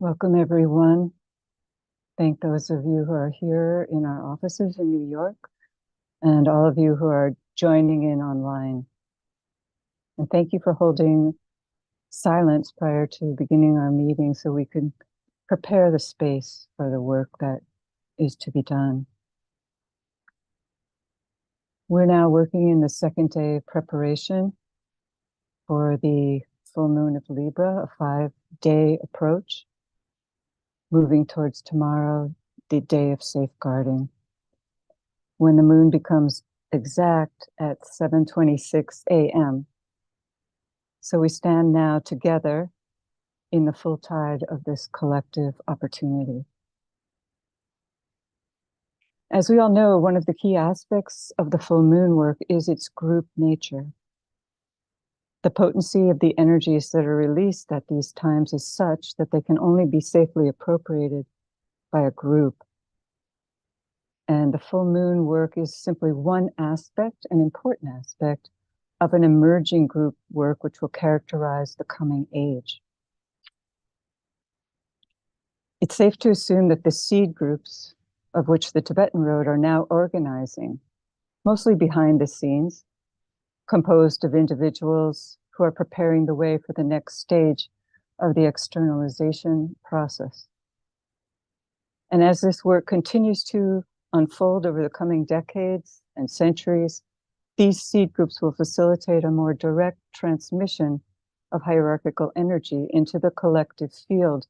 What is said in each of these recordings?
Welcome, everyone. Thank those of you who are here in our offices in New York and all of you who are joining in online. And thank you for holding silence prior to beginning our meeting so we can prepare the space for the work that is to be done. We're now working in the second day of preparation for the full moon of Libra, a 5-day approach, moving towards tomorrow, the day of safeguarding, when the moon becomes exact at 7:26 a.m. So we stand now together in the full tide of this collective opportunity. As we all know, one of the key aspects of the full moon work is its group nature. The potency of the energies that are released at these times is such that they can only be safely appropriated by a group. And the full moon work is simply one aspect, an important aspect, of an emerging group work which will characterize the coming age. It's safe to assume that the seed groups of which the Tibetan Road are now organizing, mostly behind the scenes, composed of individuals who are preparing the way for the next stage of the externalization process. And as this work continues to unfold over the coming decades and centuries, these seed groups will facilitate a more direct transmission of hierarchical energy into the collective field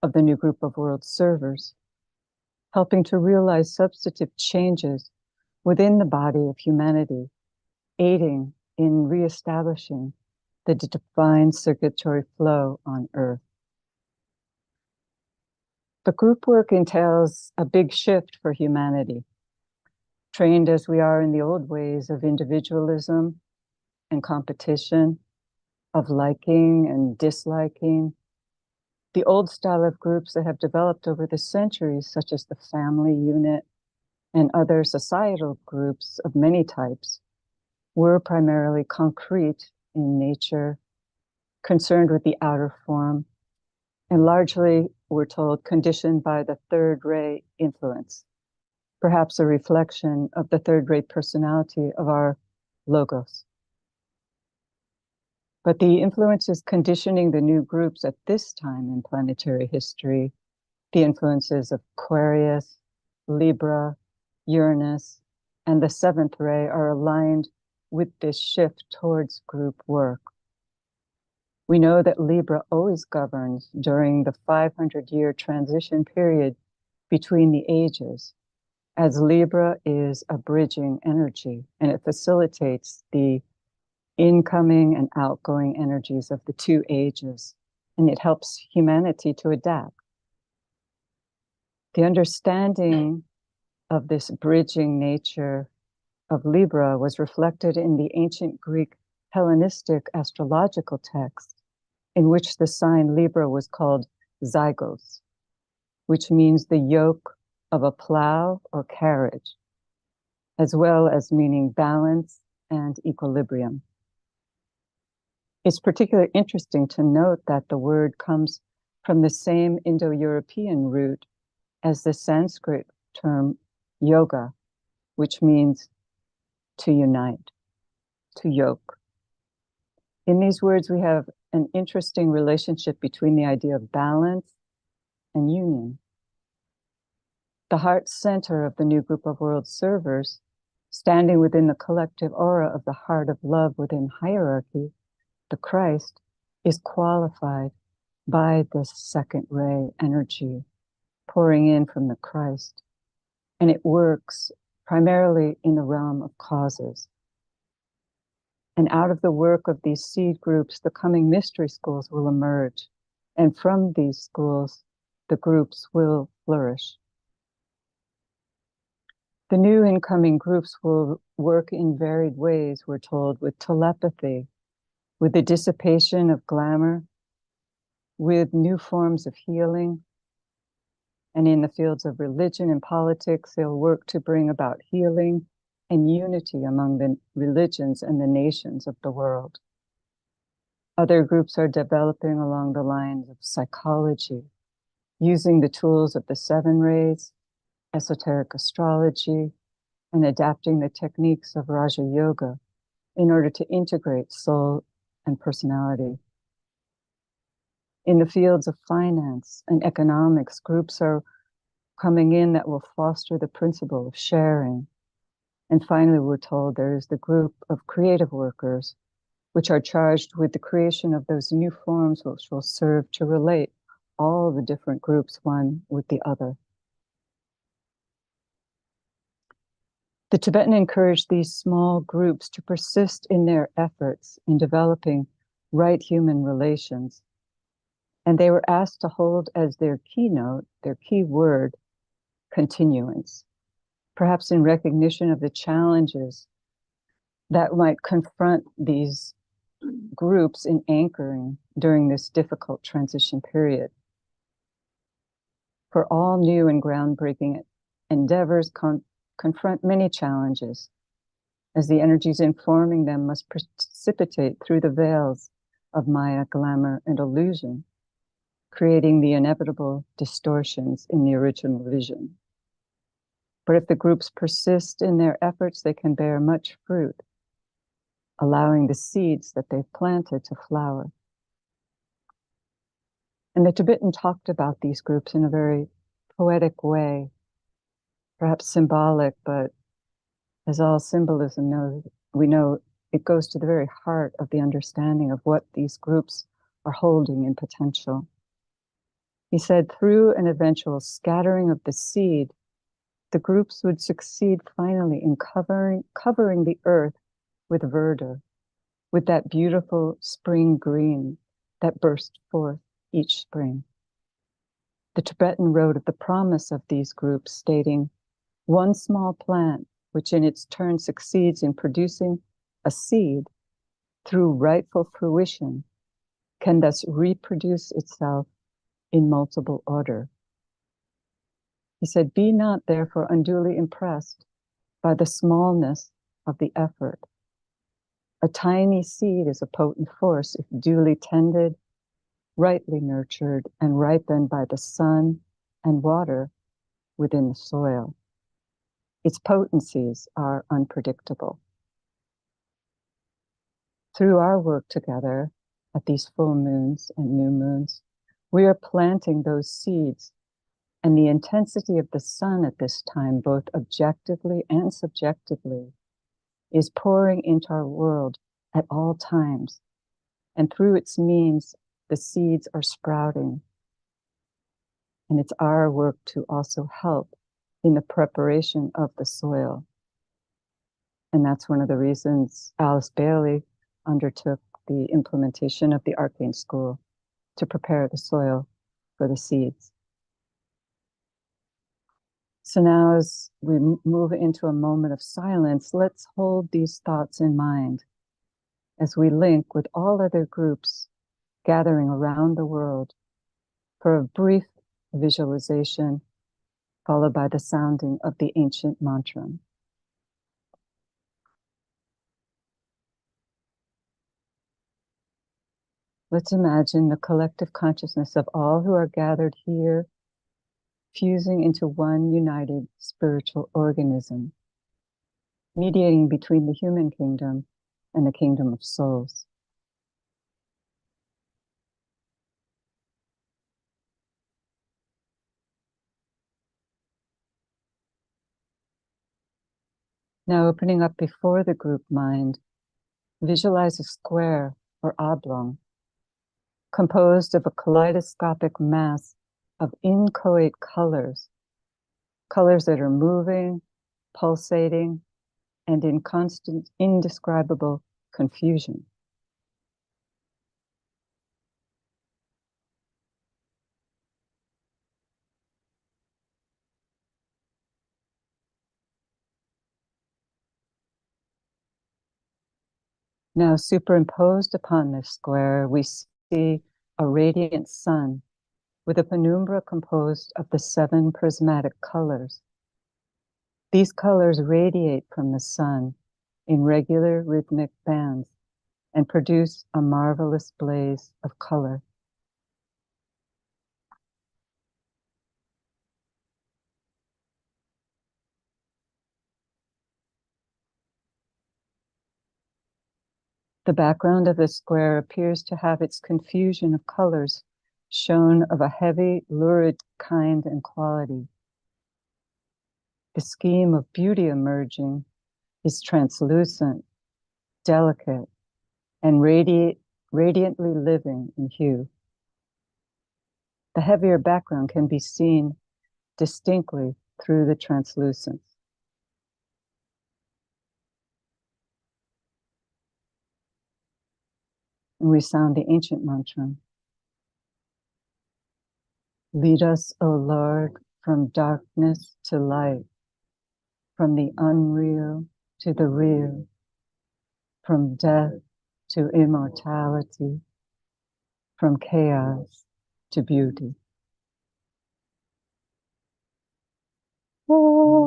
of the new group of world servers, helping to realize substantive changes within the body of humanity, aiding in reestablishing the divine circulatory flow on Earth. But group work entails a big shift for humanity. Trained as we are in the old ways of individualism and competition, of liking and disliking, the old style of groups that have developed over the centuries, such as the family unit and other societal groups of many types, were primarily concrete in nature, concerned with the outer form, and largely, we're told, conditioned by the third ray influence, perhaps a reflection of the third-rate personality of our logos. But the influences conditioning the new groups at this time in planetary history, the influences of Aquarius, Libra, Uranus, and the seventh ray are aligned with this shift towards group work. We know that Libra always governs during the 500-year transition period between the ages, as Libra is a bridging energy, and it facilitates the incoming and outgoing energies of the two ages, and it helps humanity to adapt. The understanding of this bridging nature of Libra was reflected in the ancient Greek Hellenistic astrological text, in which the sign Libra was called zygos, which means the yoke of a plow or carriage, as well as meaning balance and equilibrium. It's particularly interesting to note that the word comes from the same Indo-European root as the Sanskrit term yoga, which means to unite, to yoke. In these words, we have an interesting relationship between the idea of balance and union. The heart center of the new group of world servers, standing within the collective aura of the heart of love within hierarchy, the Christ, is qualified by this second ray energy pouring in from the Christ. And it works primarily in the realm of causes. And out of the work of these seed groups, the coming mystery schools will emerge. And from these schools, the groups will flourish. The new incoming groups will work in varied ways, we're told, with telepathy, with the dissipation of glamour, with new forms of healing. And in the fields of religion and politics, they'll work to bring about healing and unity among the religions and the nations of the world. Other groups are developing along the lines of psychology using the tools of the seven rays, esoteric astrology, and adapting the techniques of Raja Yoga in order to integrate soul and personality. In the fields of finance and economics, groups are coming in that will foster the principle of sharing. And finally, we're told there is the group of creative workers, which are charged with the creation of those new forms which will serve to relate all the different groups one with the other. The Tibetan encouraged these small groups to persist in their efforts in developing right human relations. And they were asked to hold as their keynote, their key word, continuance, perhaps in recognition of the challenges that might confront these groups in anchoring during this difficult transition period. For all new and groundbreaking endeavors confront many challenges, as the energies informing them must precipitate through the veils of Maya, glamour, and illusion, creating the inevitable distortions in the original vision. But if the groups persist in their efforts, they can bear much fruit, allowing the seeds that they've planted to flower. And the Tibetan talked about these groups in a very poetic way, perhaps symbolic, but as all symbolism knows, we know it goes to the very heart of the understanding of what these groups are holding in potential. He said, through an eventual scattering of the seed, the groups would succeed finally in covering the earth with verdure, with that beautiful spring green that bursts forth each spring. The Tibetan wrote of the promise of these groups, stating, one small plant, which in its turn succeeds in producing a seed through rightful fruition, can thus reproduce itself in multiple order. He said, be not therefore unduly impressed by the smallness of the effort. A tiny seed is a potent force if duly tended, rightly nurtured, and ripened by the sun and water within the soil. Its potencies are unpredictable. Through our work together at these full moons and new moons, we are planting those seeds, and the intensity of the sun at this time, both objectively and subjectively, is pouring into our world at all times. And through its means, the seeds are sprouting. And it's our work to also help in the preparation of the soil. And that's one of the reasons Alice Bailey undertook the implementation of the Arcane School, to prepare the soil for the seeds. So now as we move into a moment of silence, let's hold these thoughts in mind as we link with all other groups gathering around the world for a brief visualization, followed by the sounding of the ancient mantra. Let's imagine the collective consciousness of all who are gathered here, fusing into one united spiritual organism, mediating between the human kingdom and the kingdom of souls. Now opening up before the group mind, visualize a square or oblong composed of a kaleidoscopic mass of inchoate colors, colors that are moving, pulsating, and in constant, indescribable confusion. Now, superimposed upon this square, we see a radiant sun with a penumbra composed of the 7 prismatic colors. These colors radiate from the sun in regular rhythmic bands and produce a marvelous blaze of color. The background of the square appears to have its confusion of colors shown of a heavy, lurid kind and quality. The scheme of beauty emerging is translucent, delicate, and radiantly living in hue. The heavier background can be seen distinctly through the translucence. And we sound the ancient mantra. Lead us, O Lord, from darkness to light, from the unreal to the real, from death to immortality, from chaos to beauty. Oh.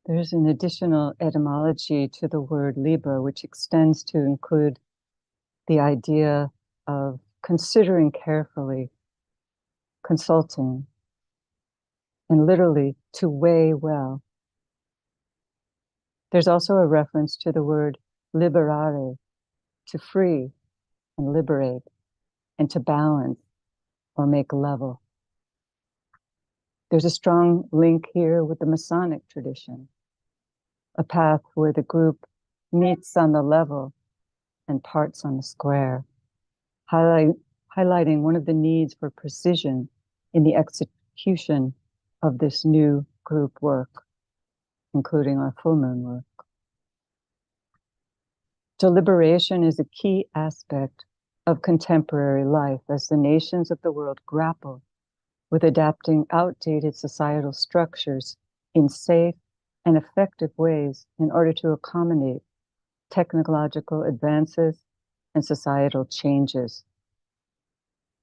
There's an additional etymology to the word Libra, which extends to include the idea of considering carefully, consulting, and literally to weigh well. There's also a reference to the word liberare, to free and liberate, and to balance or make level. There's a strong link here with the Masonic tradition, a path where the group meets on the level and parts on the square, highlighting one of the needs for precision in the execution of this new group work, including our full moon work. Deliberation is a key aspect of contemporary life as the nations of the world grapple with adapting outdated societal structures in safe and effective ways in order to accommodate technological advances and societal changes.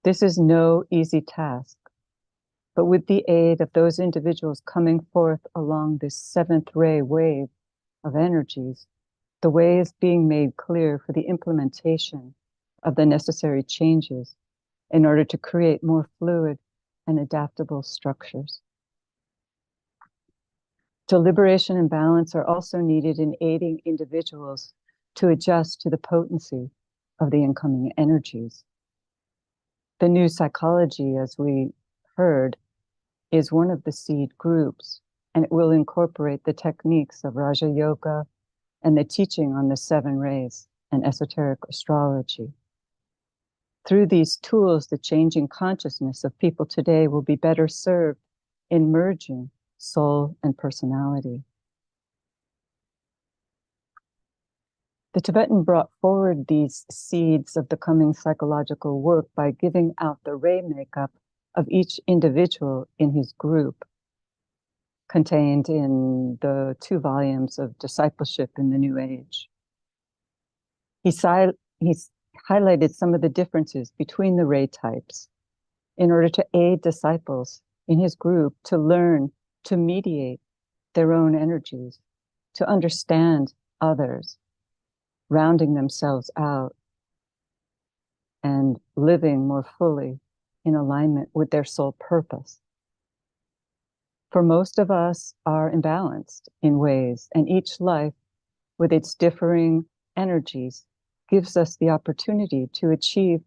This is no easy task, but with the aid of those individuals coming forth along this seventh ray wave of energies, the way is being made clear for the implementation of the necessary changes in order to create more fluid and adaptable structures. Deliberation and balance are also needed in aiding individuals to adjust to the potency of the incoming energies. The new psychology, as we heard, is one of the seed groups, and it will incorporate the techniques of Raja Yoga and the teaching on the seven rays and esoteric astrology. Through these tools, the changing consciousness of people today will be better served in merging soul and personality. The Tibetan brought forward these seeds of the coming psychological work by giving out the ray makeup of each individual in his group, contained in the 2 volumes of Discipleship in the New Age. He's highlighted some of the differences between the ray types in order to aid disciples in his group to learn to mediate their own energies, to understand others, rounding themselves out and living more fully in alignment with their soul purpose. For most of us are imbalanced in ways, and each life with its differing energies gives us the opportunity to achieve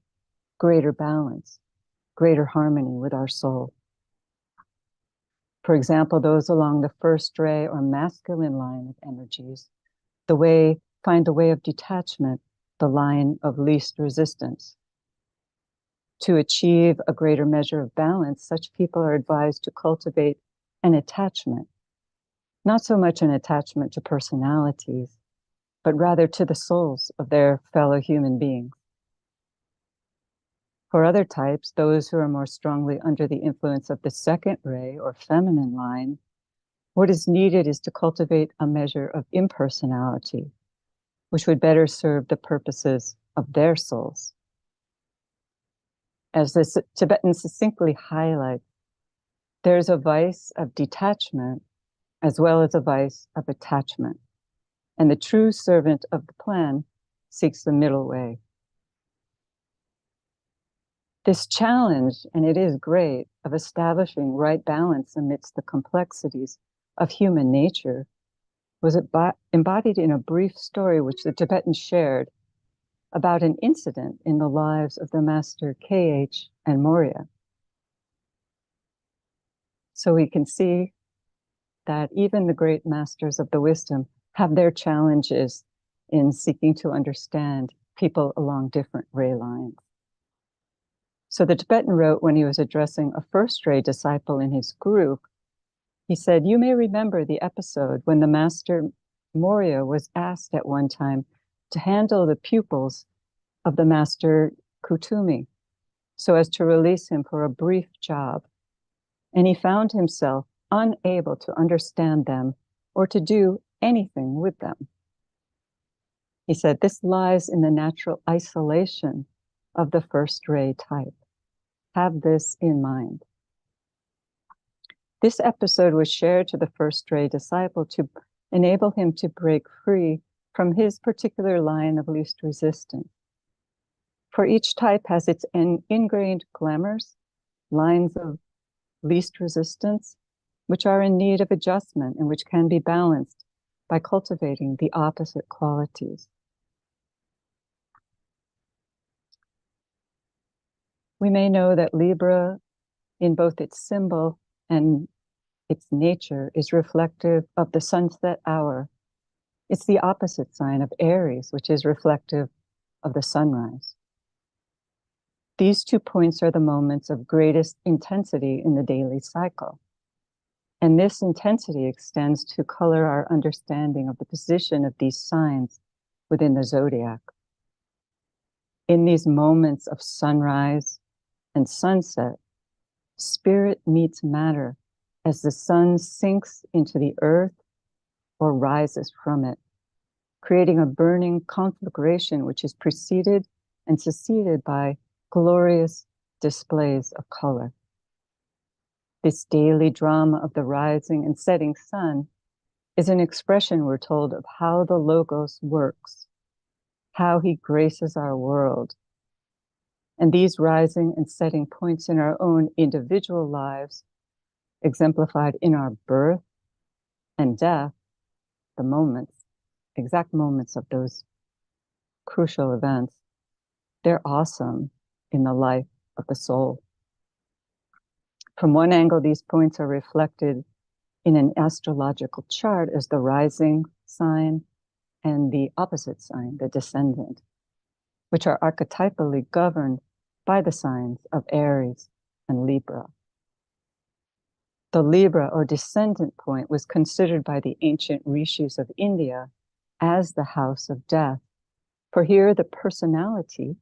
greater balance, greater harmony with our soul. For example, those along the first ray or masculine line of energies, find the way of detachment, the line of least resistance. To achieve a greater measure of balance, such people are advised to cultivate an attachment, not so much an attachment to personalities, but rather to the souls of their fellow human beings. For other types, those who are more strongly under the influence of the second ray or feminine line, what is needed is to cultivate a measure of impersonality, which would better serve the purposes of their souls. As the Tibetan succinctly highlights, There's a vice of detachment as well as a vice of attachment. And the true servant of the plan seeks the middle way. This challenge, and it is great, of establishing right balance amidst the complexities of human nature was embodied in a brief story which the Tibetans shared about an incident in the lives of the master KH and Moria. So we can see that even the great masters of the wisdom have their challenges in seeking to understand people along different ray lines. So the Tibetan wrote when he was addressing a first ray disciple in his group, he said, "You may remember the episode when the master Moria was asked at one time to handle the pupils of the master Kutumi so as to release him for a brief job. And he found himself unable to understand them or to do anything with them. He said, this lies in the natural isolation of the first ray type. Have this in mind." This episode was shared to the first ray disciple to enable him to break free from his particular line of least resistance. For each type has its ingrained glamours, lines of least resistance, which are in need of adjustment and which can be balanced by cultivating the opposite qualities. We may know that Libra, in both its symbol and its nature, is reflective of the sunset hour. It's the opposite sign of Aries, which is reflective of the sunrise. These 2 points are the moments of greatest intensity in the daily cycle. And this intensity extends to color our understanding of the position of these signs within the zodiac. In these moments of sunrise and sunset, spirit meets matter as the sun sinks into the earth or rises from it, creating a burning conflagration which is preceded and succeeded by glorious displays of color. This daily drama of the rising and setting sun is an expression, we're told, of how the Logos works, how he graces our world. And these rising and setting points in our own individual lives, exemplified in our birth and death, the moments, exact moments of those crucial events, they're awesome in the life of the soul. From one angle, these points are reflected in an astrological chart as the rising sign and the opposite sign, the descendant, which are archetypally governed by the signs of Aries and Libra. The Libra or descendant point was considered by the ancient rishis of India as the house of death, for here the personality,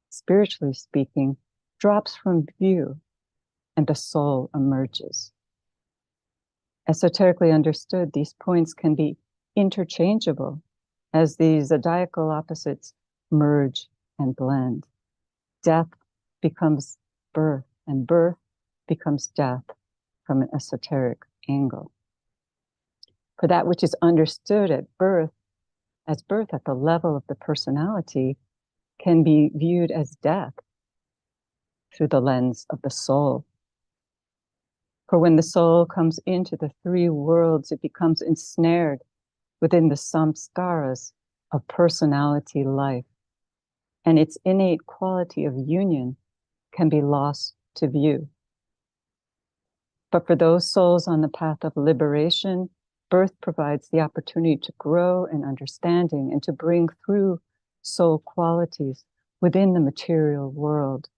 spiritually speaking, drops from view and the soul emerges. Esoterically understood, these points can be interchangeable as the zodiacal opposites merge and blend. Death becomes birth, and birth becomes death from an esoteric angle. For that which is understood at birth, as birth at the level of the personality, can be viewed as death through the lens of the soul. For when the soul comes into the 3 worlds, it becomes ensnared within the samskaras of personality life, and its innate quality of union can be lost to view. But for those souls on the path of liberation, birth provides the opportunity to grow in understanding and to bring through soul qualities within the material world,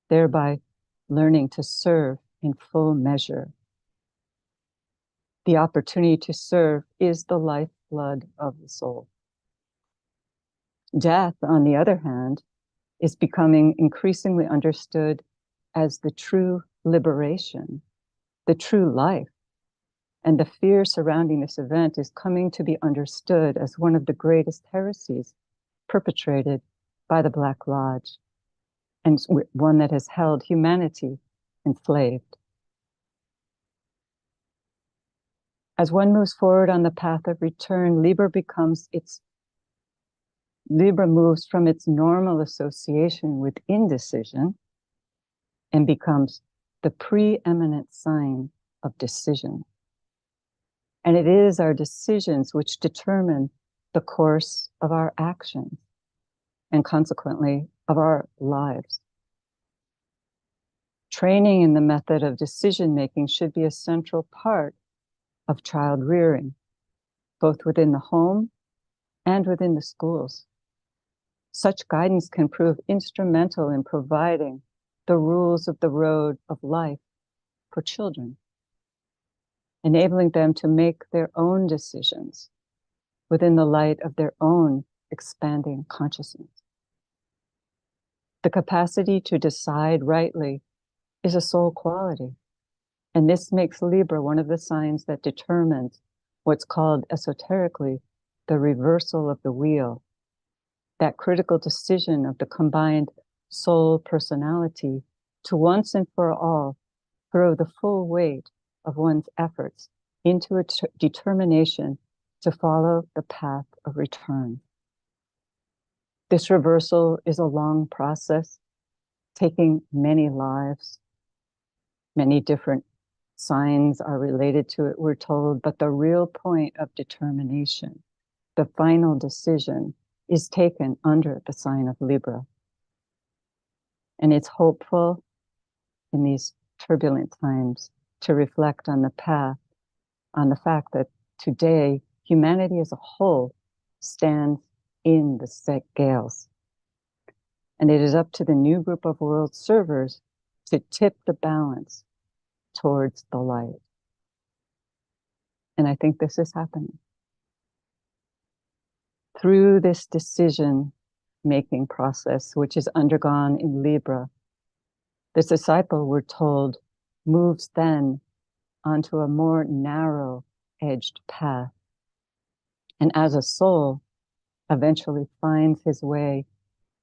thereby learning to serve in full measure. The opportunity to serve is the lifeblood of the soul. Death, on the other hand, is becoming increasingly understood as the true liberation, the true life. And the fear surrounding this event is coming to be understood as one of the greatest heresies perpetrated by the Black Lodge, and one that has held humanity enslaved. As one moves forward on the path of return, Libra moves from its normal association with indecision and becomes the preeminent sign of decision. And it is our decisions which determine the course of our actions and consequently of our lives. Training in the method of decision-making should be a central part of child rearing, both within the home and within the schools. Such guidance can prove instrumental in providing the rules of the road of life for children, enabling them to make their own decisions within the light of their own expanding consciousness. The capacity to decide rightly is a soul quality, and this makes Libra one of the signs that determines what's called esoterically the reversal of the wheel, that critical decision of the combined soul personality to once and for all throw the full weight of one's efforts into a determination to follow the path of return. This reversal is a long process, taking many lives. Many different signs are related to it, we're told, but the real point of determination, the final decision, is taken under the sign of Libra. And it's hopeful in these turbulent times to reflect on the path, on the fact that today humanity as a whole stands in the scales. And it is up to the new group of world servers to tip the balance towards the light. And I think this is happening. Through this decision-making process, which is undergone in Libra, the disciple, we're told, moves then onto a more narrow-edged path, and as a soul, eventually finds his way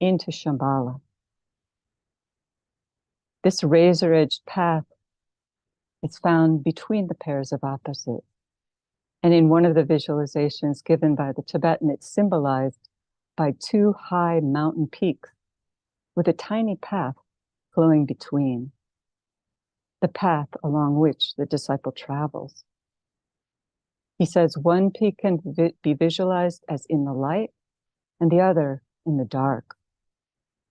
into Shambhala. This razor-edged path is found between the pairs of opposites. And in one of the visualizations given by the Tibetan, it's symbolized by two high mountain peaks with a tiny path flowing between, the path along which the disciple travels. He says one peak can be visualized as in the light and the other in the dark.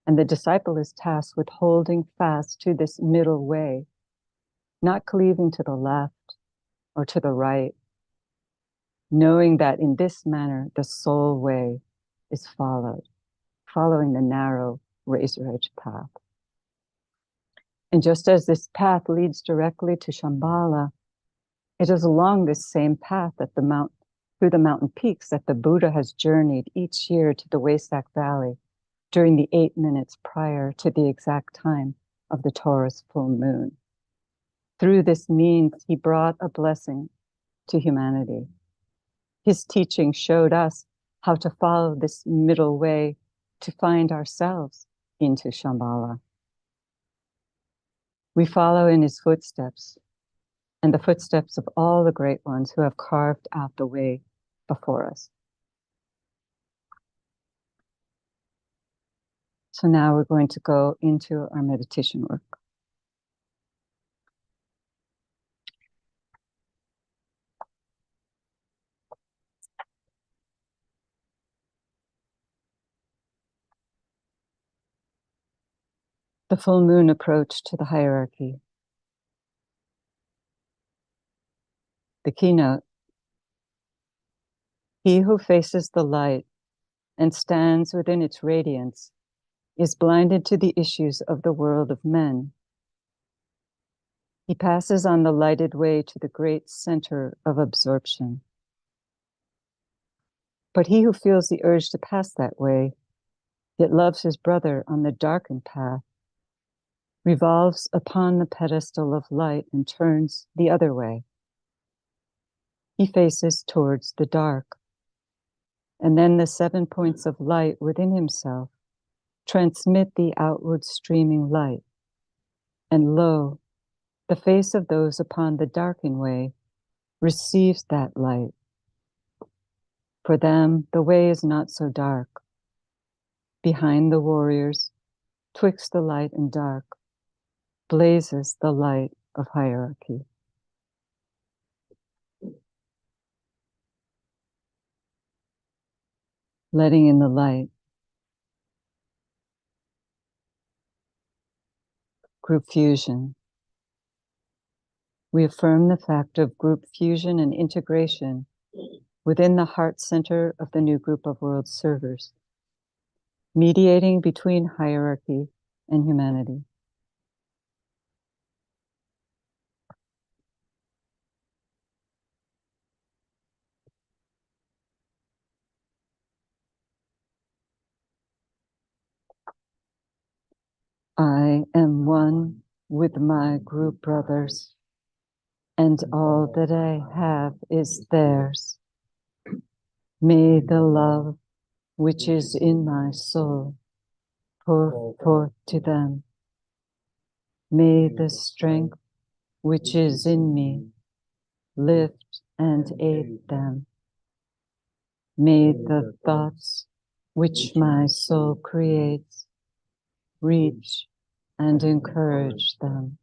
And the disciple is tasked with holding fast to this middle way, not cleaving to the left or to the right, knowing that in this manner the soul way is followed, following the narrow razor-edge path. And just as this path leads directly to Shambhala, it is along this same path through the mountain peaks that the Buddha has journeyed each year to the Wesak Valley during the 8 minutes prior to the exact time of the Taurus full moon. Through this means, he brought a blessing to humanity. His teaching showed us how to follow this middle way to find ourselves into Shambhala. We follow in his footsteps and the footsteps of all the great ones who have carved out the way before us. So now we're going to go into our meditation work. The full moon approach to the hierarchy. The keynote. He who faces the light and stands within its radiance is blinded to the issues of the world of men. He passes on the lighted way to the great center of absorption. But he who feels the urge to pass that way, yet loves his brother on the darkened path, revolves upon the pedestal of light and turns the other way. He faces towards the dark. And then the 7 points of light within himself transmit the outward streaming light. And lo, the face of those upon the darkened way receives that light. For them, the way is not so dark. Behind the warriors, twixt the light and dark, blazes the light of hierarchy. Letting in the light. Group fusion. We affirm the fact of group fusion and integration within the heart center of the new group of world servers, mediating between hierarchy and humanity. I am one with my group brothers, and all that I have is theirs. May the love which is in my soul pour forth to them. May the strength which is in me lift and aid them. May the thoughts which my soul creates reach and encourage them.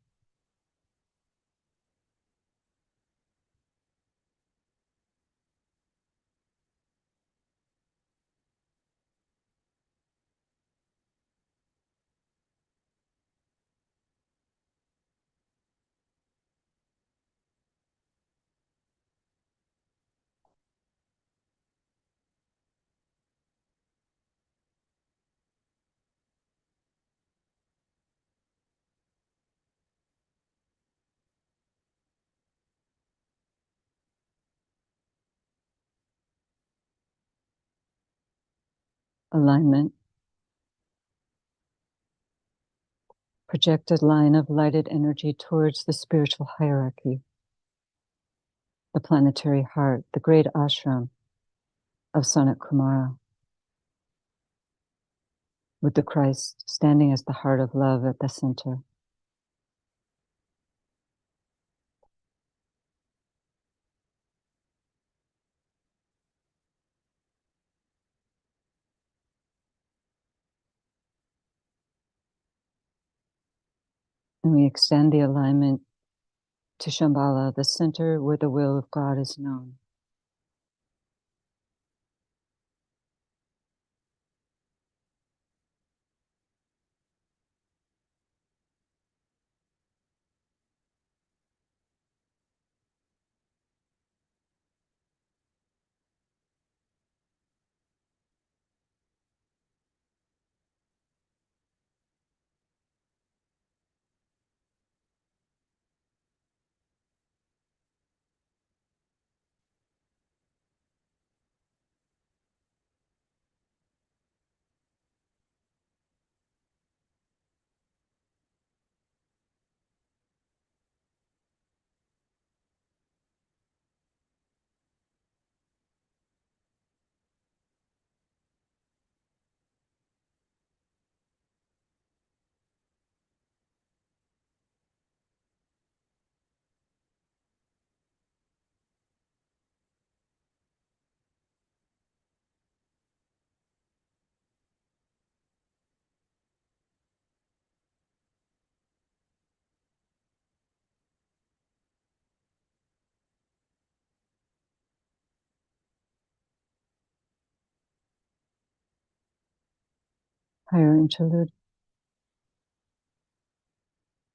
Alignment. Projected line of lighted energy towards the spiritual hierarchy, the planetary heart, the great ashram of Sanat Kumara, with the Christ standing as the heart of love at the center. And we extend the alignment to Shambhala, the center where the will of God is known. Higher interlude.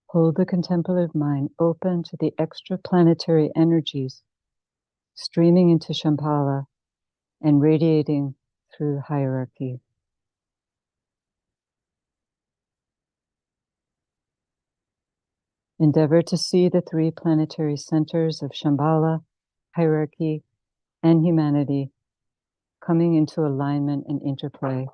Hold the contemplative mind open to the extraplanetary energies streaming into Shambhala and radiating through hierarchy. Endeavor to see the three planetary centers of Shambhala, hierarchy, and humanity coming into alignment and interplay.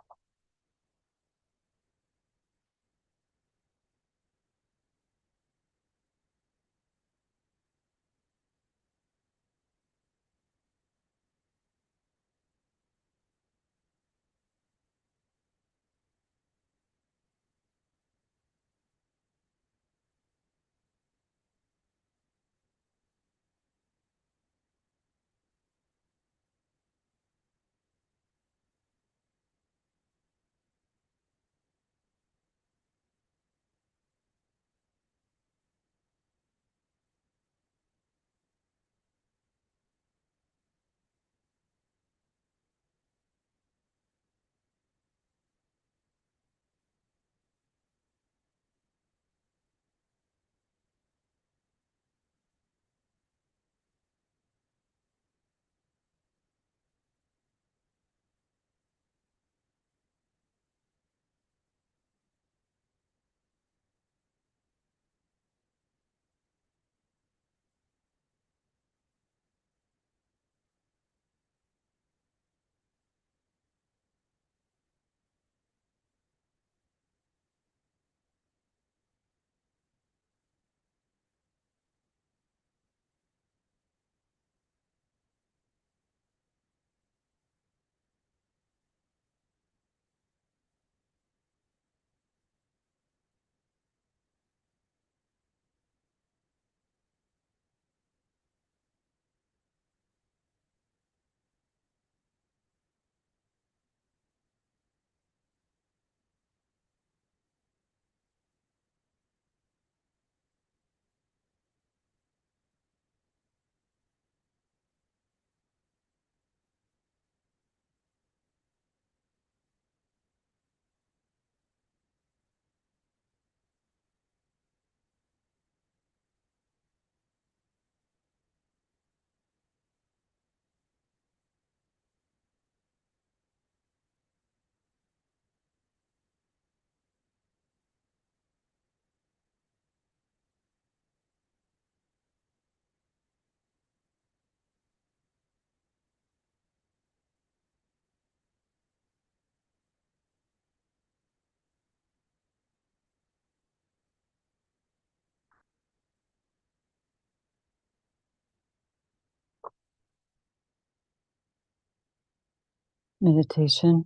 Meditation.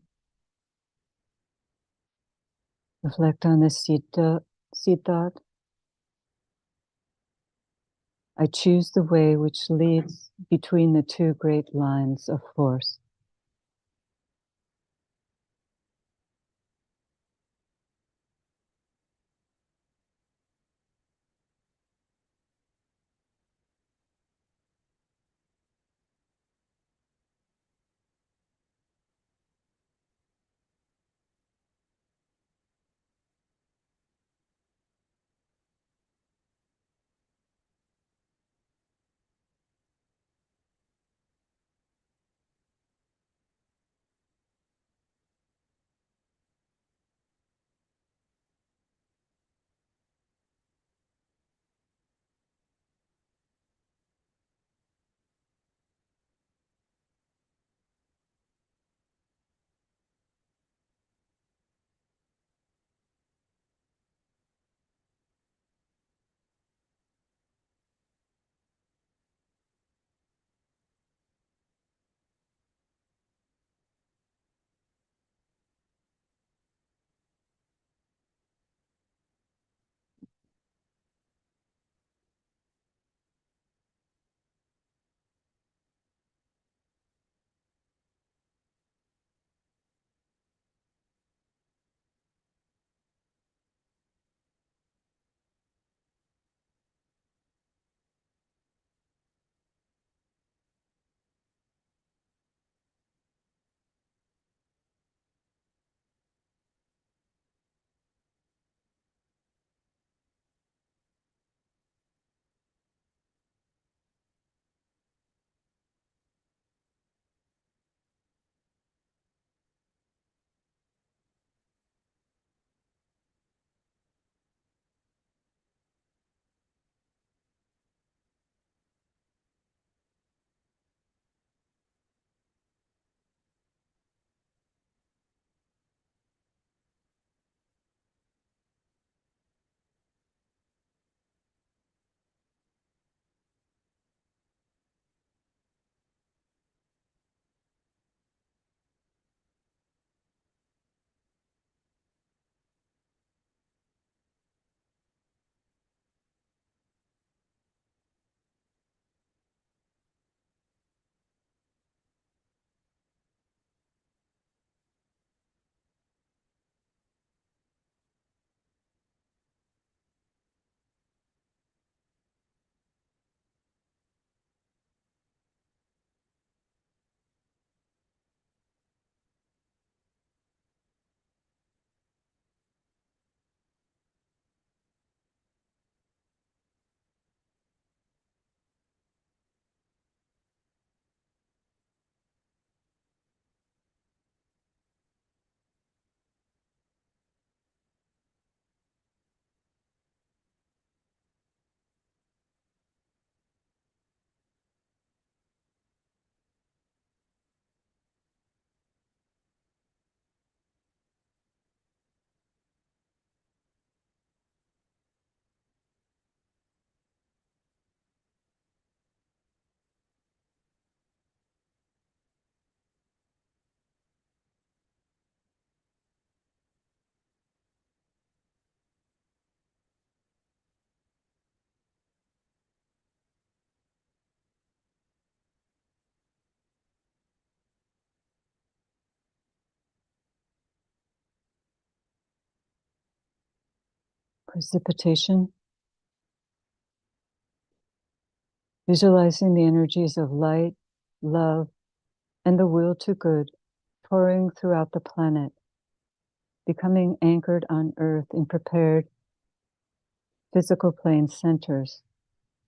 Reflect on this seed thought. I choose the way which leads between the two great lines of force. Precipitation. Visualizing the energies of light, love, and the will to good pouring throughout the planet, becoming anchored on Earth in prepared physical plane centers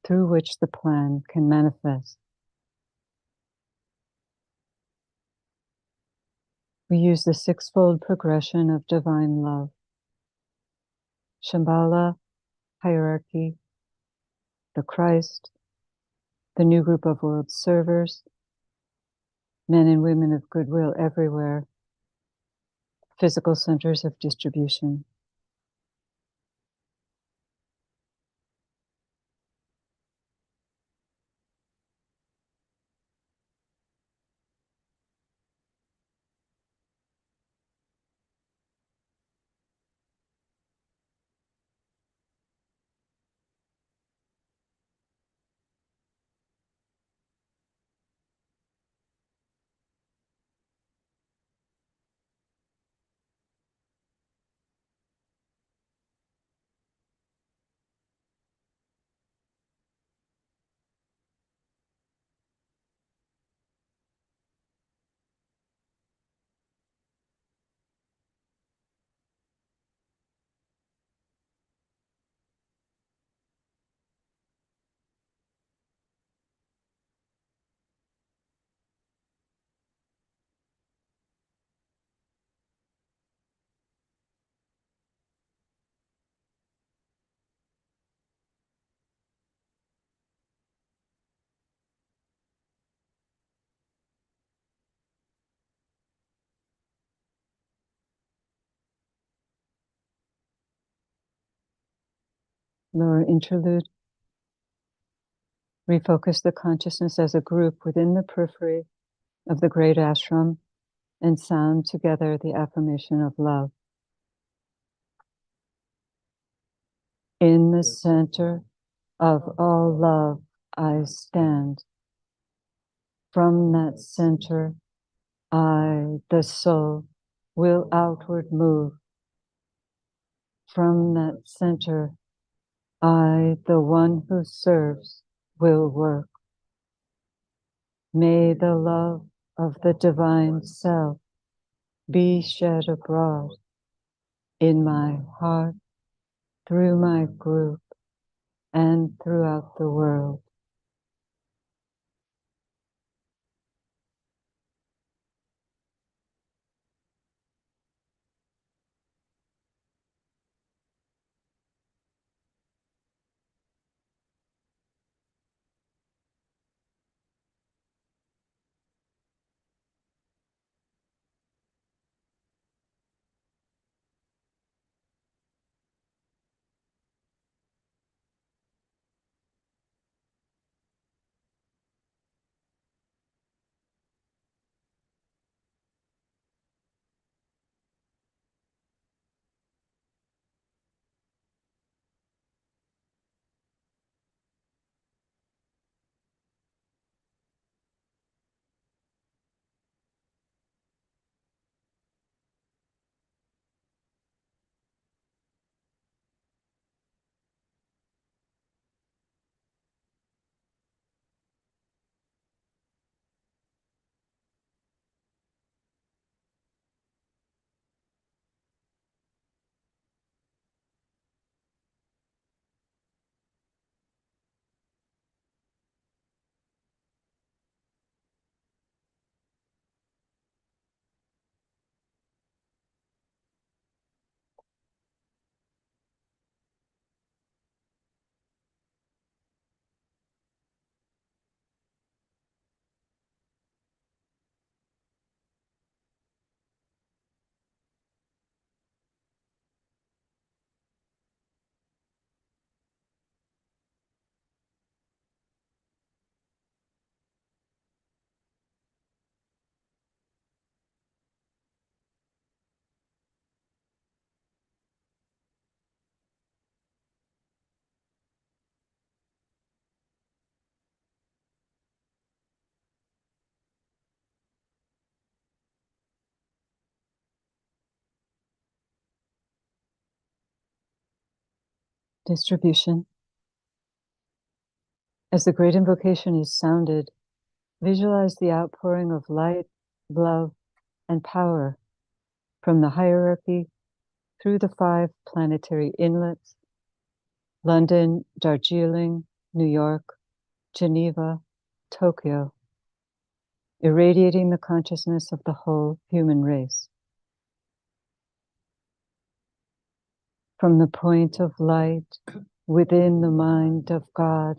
through which the plan can manifest. We use the sixfold progression of divine love, Shambhala, hierarchy, the Christ, the new group of world servers, men and women of goodwill everywhere, physical centers of distribution. Lower interlude. Refocus the consciousness as a group within the periphery of the great ashram and sound together the affirmation of love. In the center of all love, I stand. From that center, I, the soul, will outward move. From that center, I, the one who serves, will work. May the love of the divine self be shed abroad in my heart, through my group, and throughout the world. Distribution. As the great invocation is sounded, visualize the outpouring of light, love, and power from the hierarchy through the 5 planetary inlets: London, Darjeeling, New York, Geneva, Tokyo, irradiating the consciousness of the whole human race. From the point of light within the mind of God,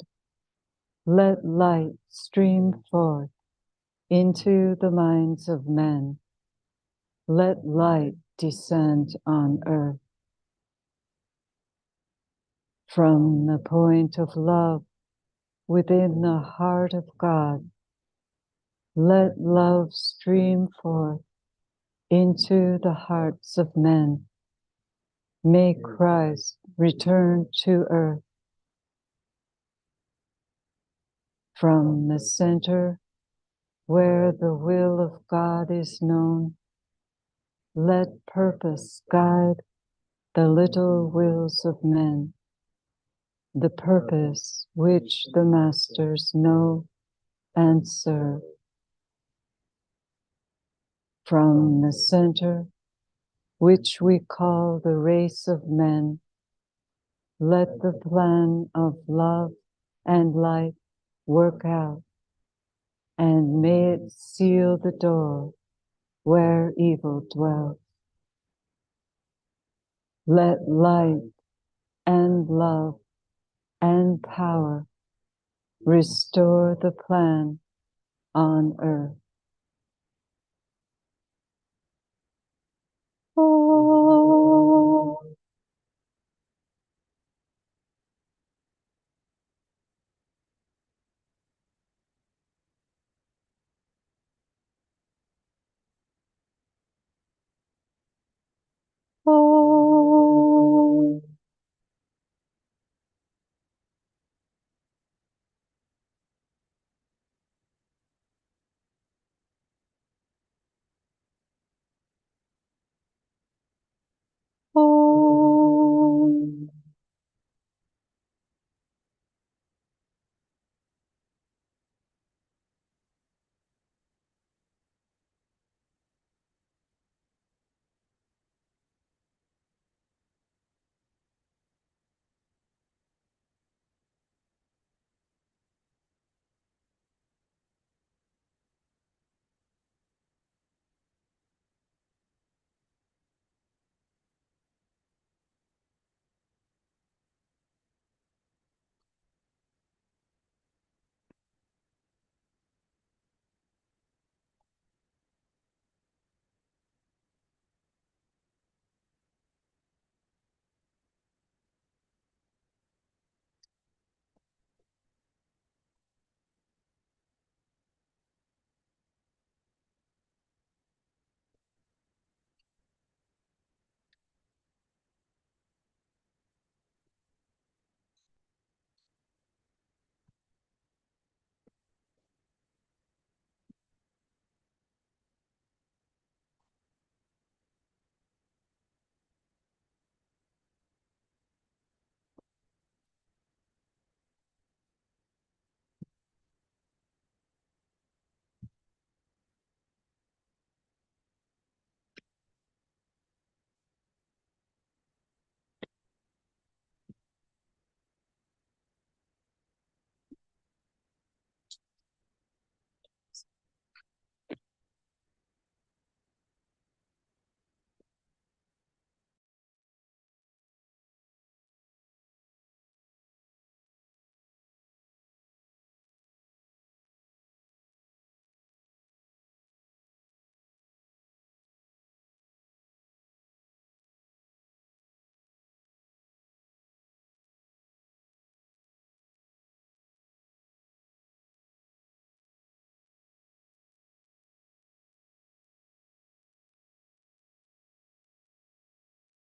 let light stream forth into the minds of men. Let light descend on earth. From the point of love within the heart of God, let love stream forth into the hearts of men. May Christ return to earth. From the center where the will of God is known, let purpose guide the little wills of men, the purpose which the masters know and serve. From the center, which we call the race of men, let the plan of love and light work out, and may it seal the door where evil dwells. Let light and love and power restore the plan on earth.